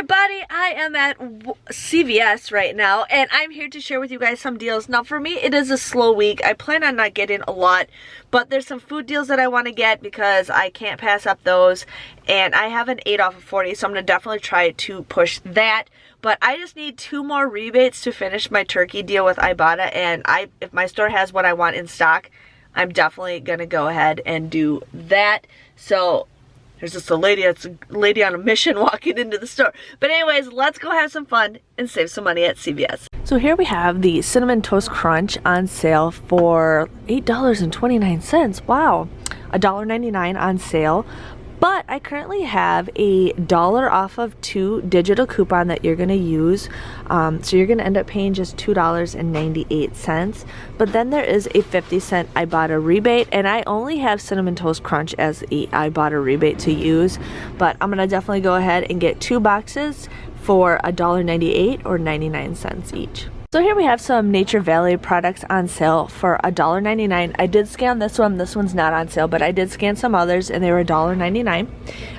everybody, I am at CVS right now and I'm here to share with you guys some deals. Now for me it is a slow week. I plan on not getting a lot, but there's some food deals that I want to get because I can't pass up those, and I have an 8 off of 40, so I'm going to definitely try to push that. But I just need 2 more rebates to finish my turkey deal with Ibotta, and if my store has what I want in stock, I'm definitely going to go ahead and do that. So there's just a lady on a mission walking into the store. But anyways, let's go have some fun and save some money at CVS. So here we have the Cinnamon Toast Crunch on sale for $8.29. Wow, $1.99 on sale. But I currently have a $1 off of 2 digital coupon that you're going to use. So you're going to end up paying just $2.98. But then there is a 50-cent Ibotta rebate. And I only have Cinnamon Toast Crunch as a Ibotta rebate to use. But I'm going to definitely go ahead and get 2 boxes for $1.98 or 99 cents each. So here we have some Nature Valley products on sale for $1.99. I did scan this one. This one's not on sale, but I did scan some others and they were $1.99.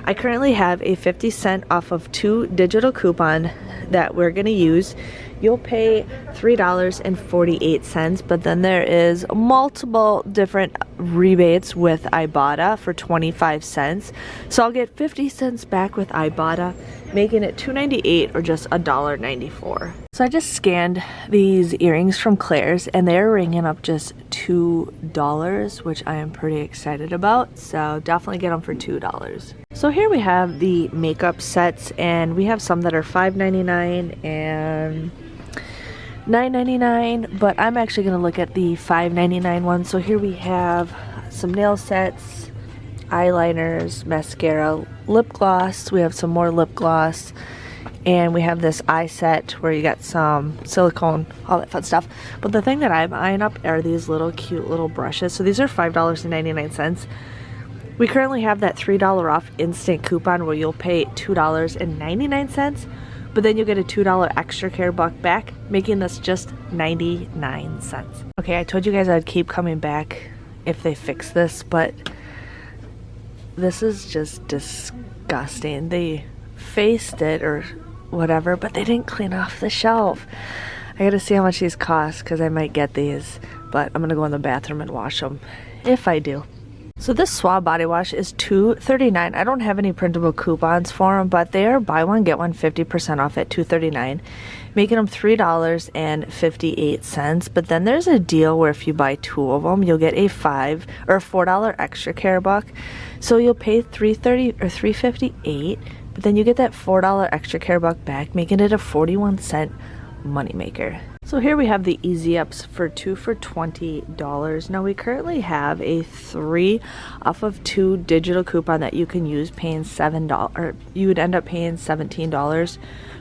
I currently have a 50-cent off of 2 digital coupon that we're going to use. You'll pay $3.48, but then there is multiple different rebates with Ibotta for 25 cents. So I'll get 50 cents back with Ibotta, making it $2.98 or just $1.94. So I just scanned these earrings from Claire's and they're ringing up just $2, which I am pretty excited about. So definitely get them for $2. So here we have the makeup sets, and we have some that are $5.99 and $9.99, but I'm actually going to look at the $5.99 one. So here we have some nail sets, eyeliners, mascara, lip gloss. We have some more lip gloss, and we have this eye set where you got some silicone, all that fun stuff. But the thing that I'm eyeing up are these little cute little brushes. So these are $5.99. We currently have that $3 off instant coupon where you'll pay $2.99, but then you'll get a $2 extra care buck back, making this just 99 cents. Okay, I told you guys I'd keep coming back if they fix this, but this is just disgusting. They faced it or whatever, but they didn't clean off the shelf. I gotta see how much these cost because I might get these, but I'm gonna go in the bathroom and wash them if I do. So this Suave body wash is $2.39. I don't have any printable coupons for them, but they are buy one get one 50% off at $2.39, making them $3.58. But then there's a deal where if you buy 2 of them, you'll get a $4 extra care buck. So you'll pay $3.30 or $3.58, but then you get that $4 extra care buck back, making it a 41-cent moneymaker. So here we have the Easy Ups for 2 for $20. Now we currently have a 3 off of 2 digital coupon that you can use, paying $7, or you would end up paying $17.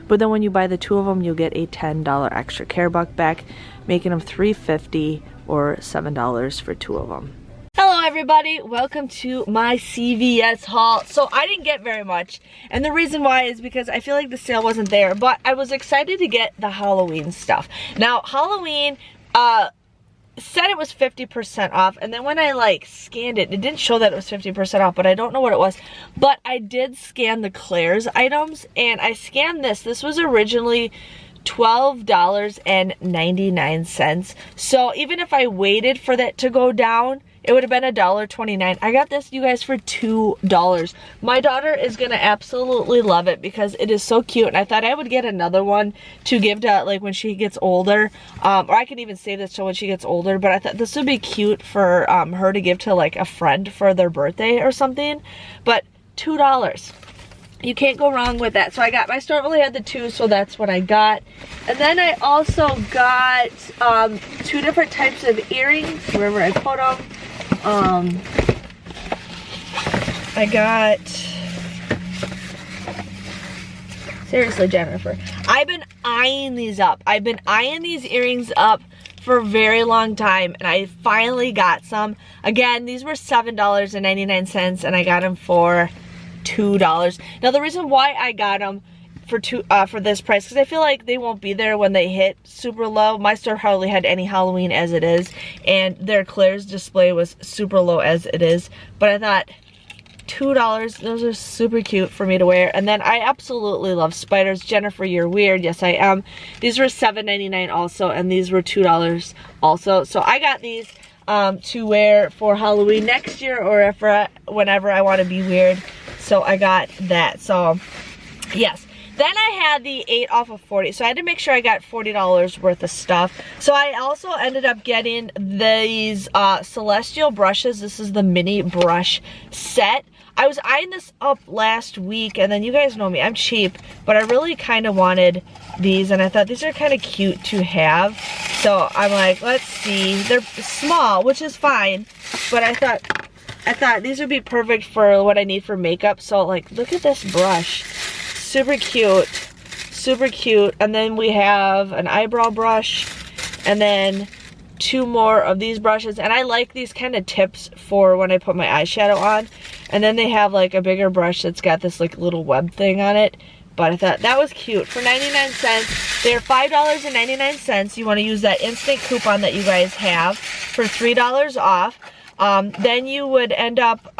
But then when you buy the 2 of them, you'll get a $10 extra care buck back, making them $3.50 or $7 for 2 of them. Hello everybody, welcome to my CVS haul. So I didn't get very much, and the reason why is because I feel like the sale wasn't there, but I was excited to get the Halloween stuff. Now Halloween said it was 50% off, and then when I scanned it, it didn't show that it was 50% off, but I don't know what it was. But I did scan the Claire's items, and I scanned this. This was originally $12.99. So even if I waited for that to go down, it would have been $1.29. I got this, you guys, for $2. My daughter is gonna absolutely love it because it is so cute, and I thought I would get another one to give to when she gets older, or I can even save this till when she gets older. But I thought this would be cute for her to give to a friend for their birthday or something. But $2. You can't go wrong with that. So my store only had the 2, so that's what I got. And then I also got 2 different types of earrings, wherever I put them. I got, seriously Jennifer, I've been eyeing these up. I've been eyeing these earrings up for a very long time, and I finally got some. Again, these were $7.99 and I got them for $2. Now the reason why I got them for this price, because I feel like they won't be there when they hit super low. My store hardly had any Halloween as it is, and their Claire's display was super low as it is. But I thought $2. Those are super cute for me to wear. And then I absolutely love spiders. Jennifer, you're weird. Yes, I am. These were $7.99 also, and these were $2 also. So I got these to wear for Halloween next year, or if whenever I want to be weird. So I got that. So yes. Then I had the 8 off of 40, so I had to make sure I got $40 worth of stuff. So I also ended up getting these Celestial brushes. This is the mini brush set. I was eyeing this up last week, and then you guys know me, I'm cheap, but I really kind of wanted these, and I thought these are kind of cute to have. So I'm like, let's see. They're small, which is fine, but I thought these would be perfect for what I need for makeup. So like, look at this brush. Super cute, super cute. And then we have an eyebrow brush, and then 2 more of these brushes. And I like these kind of tips for when I put my eyeshadow on. And then they have like a bigger brush that's got this like little web thing on it. But I thought that was cute for 99 cents. They're $5.99. You want to use that instant coupon that you guys have for $3 off. Then you would end up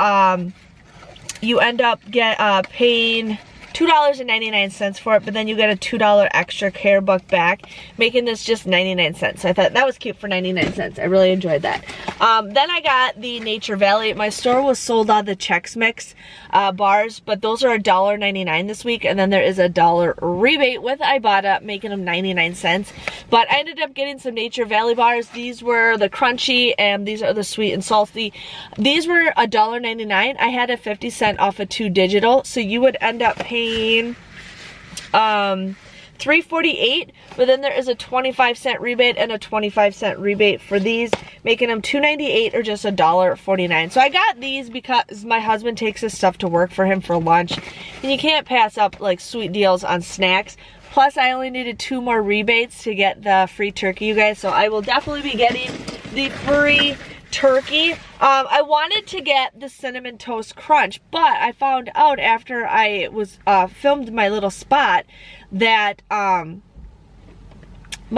paying $2.99 for it, but then you get a $2 extra care buck back, making this just 99 cents. So I thought that was cute for 99 cents. I really enjoyed that. Then I got the Nature Valley. My store was sold on the Chex Mix bars, but those are $1.99 this week, and then there is a $1 rebate with Ibotta, making them 99 cents. But I ended up getting some Nature Valley bars. These were the crunchy, and these are the sweet and salty. These were $1.99. I had a 50-cent off of 2 digital, so you would end up paying $3.48, but then there is a 25-cent rebate and a 25-cent rebate for these, making them $2.98 or just $1.49. So I got these because my husband takes this stuff to work for him for lunch, and you can't pass up like sweet deals on snacks. Plus I only needed 2 more rebates to get the free turkey, you guys, so I will definitely be getting the free turkey. I wanted to get the Cinnamon Toast Crunch, but I found out after I was filmed my little spot that my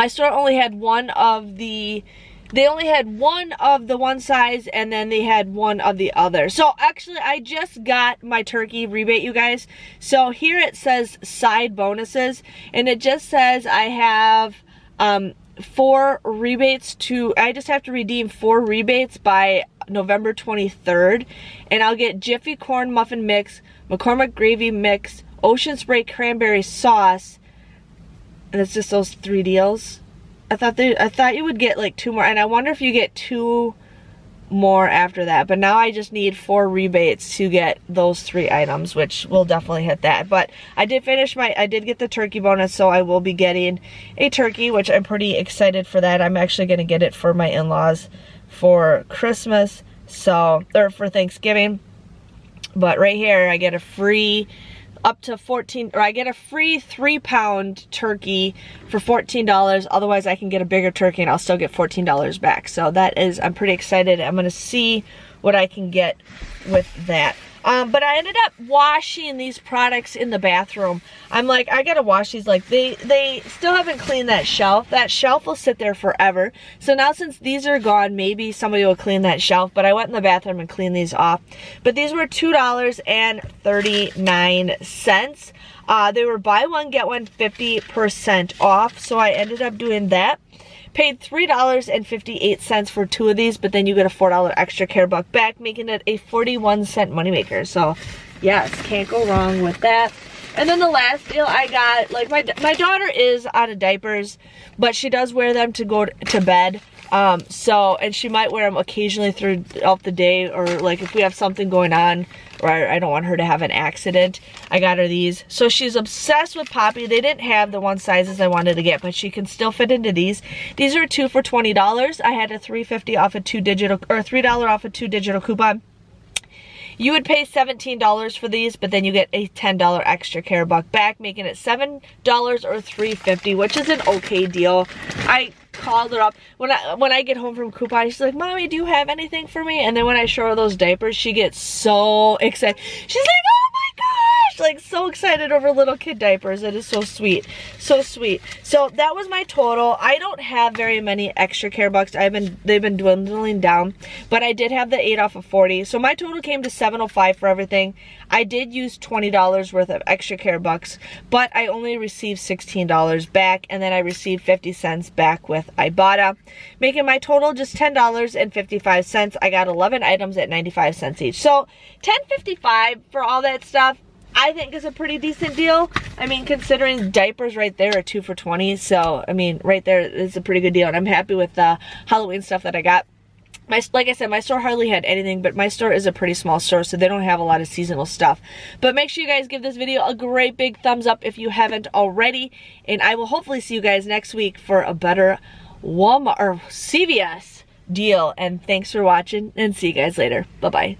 store only had one of the one size, and then they had one of the other. So actually I just got my turkey rebate, you guys. So here it says side bonuses, and it just says I have 4 rebates I just have to redeem 4 rebates by November 23rd, and I'll get Jiffy Corn Muffin Mix, McCormick Gravy Mix, Ocean Spray Cranberry Sauce, and it's just those 3 deals. I thought you would get like 2 more, and I wonder if you get 2 more after that, but now I just need 4 rebates to get those 3 items, which will definitely hit that. But I did get the turkey bonus, so I will be getting a turkey, which I'm pretty excited for that. I'm actually going to get it for my in-laws for Christmas, or for Thanksgiving. But right here I get a free I get a free 3-pound turkey for $14. Otherwise I can get a bigger turkey and I'll still get $14 back. So I'm pretty excited. I'm gonna see what I can get with that. But I ended up washing these products in the bathroom. I'm like, I gotta wash these. Like, they still haven't cleaned that shelf. That shelf will sit there forever. So now since these are gone, maybe somebody will clean that shelf. But I went in the bathroom and cleaned these off. But these were $2.39. They were buy one, get one 50% off. So I ended up doing that. Paid $3.58 for 2 of these, but then you get a $4 extra care buck back, making it a 41-cent moneymaker. So yes, can't go wrong with that. And then the last deal I got, like my daughter is out of diapers, but she does wear them to go to bed. And she might wear them occasionally throughout the day, or like if we have something going on, or I don't want her to have an accident. I got her these. So she's obsessed with Poppy. They didn't have the one sizes I wanted to get, but she can still fit into these. These are 2 for $20. I had a $3.50 off a 2 digital, or $3 off a 2 digital coupon. You would pay $17 for these, but then you get a $10 extra care buck back, making it $7 or $3.50, which is an okay deal. I called her up when I get home from coupon. She's like, "Mommy, do you have anything for me?" And then when I show her those diapers, she gets so excited. She's like, "Oh my gosh, like so excited over little kid diapers. It is so sweet, so sweet. So that was my total. I don't have very many extra care bucks. They've been dwindling down, but I did have the 8 off of 40. So my total came to $705 for everything. I did use $20 worth of extra care bucks, but I only received $16 back, and then I received 50 cents back with Ibotta, making my total just $10.55. I got 11 items at 95 cents each. So $10.55 for all that stuff, I think is a pretty decent deal. I mean, considering diapers right there are 2 for $20. So, I mean, right there is a pretty good deal. And I'm happy with the Halloween stuff that I got. Like I said, my store hardly had anything, but my store is a pretty small store, so they don't have a lot of seasonal stuff. But make sure you guys give this video a great big thumbs up if you haven't already. And I will hopefully see you guys next week for a better Walmart or CVS deal. And thanks for watching, and see you guys later. Bye-bye.